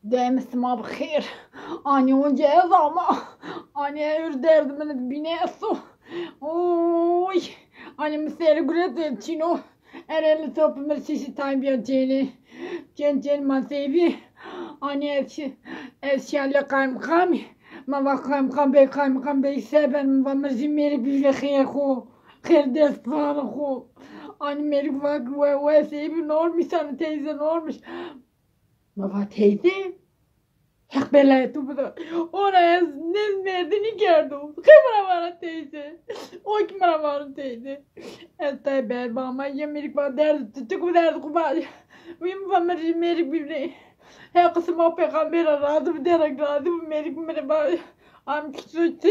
دامسما بخير أنا وجاز أما أنا يرداد من البناسو أوي أنا مسير قلت تشينو أنا اللي توب مرسيسي تايم بيجيني جن ما سيبي أنا أشياء اللي قام ما قام بي سبب ما مرزي ميري بيجي خير خو خير دستان خو أنا ميري واسيبي نورمش أنا تيزي نورمش ما teyze hak belaytu bu da oraya nereden geldim kimara var teyze o kimara var teyze esta berbama yemelik var derdi tutuk derdi kubali vim vamer merik bibli her kısım o peygamber aradı derek aradı merik merhaba am küçüktü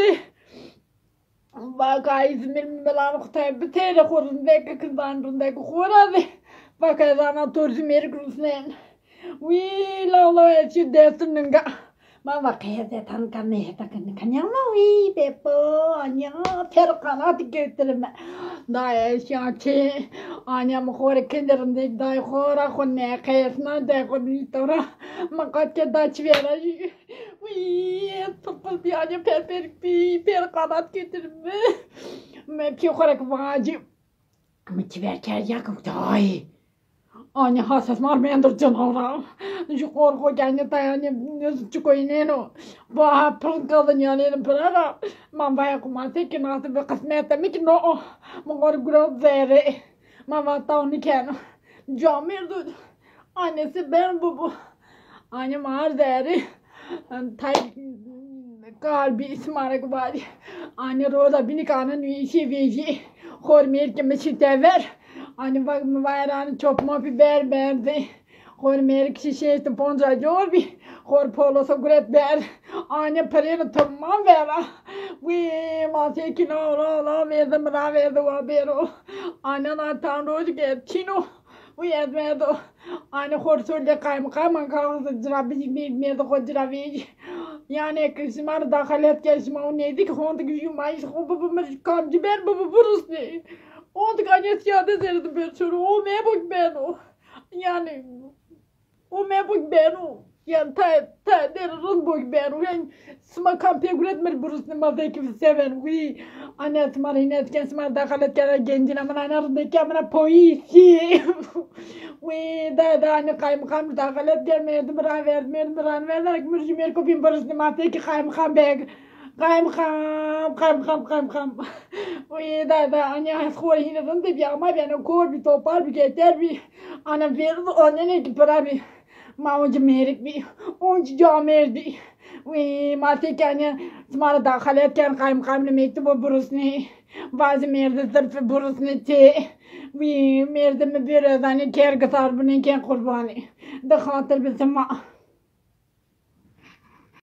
Vaka İzmir melan kutay bitere korun dek kızdan dek koradı vaka zana torzu merik rusnen Wih, lalu aja datang enggak, mama kayak datang kami datang kanyang wih, bepo, anya terkana tiga terima, dah siapa, anya mukore kendaraan dek, dah kora konne kayaknya dah konne tora, maka kita cewek wih, topal biaya perkana tiga terima, mepi kore wajib, mencibir kerja kau dah. Anya hassas marmendur canavar. Şu korku kendi dayanıyor. Çıkoyunu. Bah pırınkadın yani pırara. Man baya kumase ki nasıl bir kısmete mi ki no. Mangor grot zere. Man vata onu keno. Camir dur. Annesi ben bu. Anne mar zere. Tay kalbi ismara kubadi. Anne roda bini kanan işi veji. Hormer ki meşite ver. Hani bak mübayranı çok mu biber berdi. Hor merik şişesi ponca jorbi. Hor polosa guret ber. Anne parayı tamam ver. Ve masaki la verdim ra verdim o bero. Anne na tanrı geçino. Ve etmedo. Anne hor söyle kaymakam kavga cirabi bilmedi hor cirabi. Yani kısmar dakalet kesme o neydi ki honda güyümayız. O babamız kamcı ber baba burası. Onde ganha siada zero do berçuro, o mesmo beno. Yani o mesmo beno. Yani ta derun boy beno. Yani sma kampiye güretmer burasını mazeki seven. Vi anne smarinet ken smar dakalet kara gencina mana narındaki amına polisi. Vi da anne kaymkam dakalet gelmedi bırak verdik mürcümer kopim burasını mazeki kaymkam beg. Kaym. Uy da anne skor yine de bir ama ben kor bir topal bir getir bir ana verdi anne ki para bir mavcı merik bir onca camerdi. Uy matik anne smara dakhaletken kaymkamlı mektup o burasını bazı merde zırfı burasını te uy merde mi bir anne ker gasar bunun ken kurbanı da hatır bir sama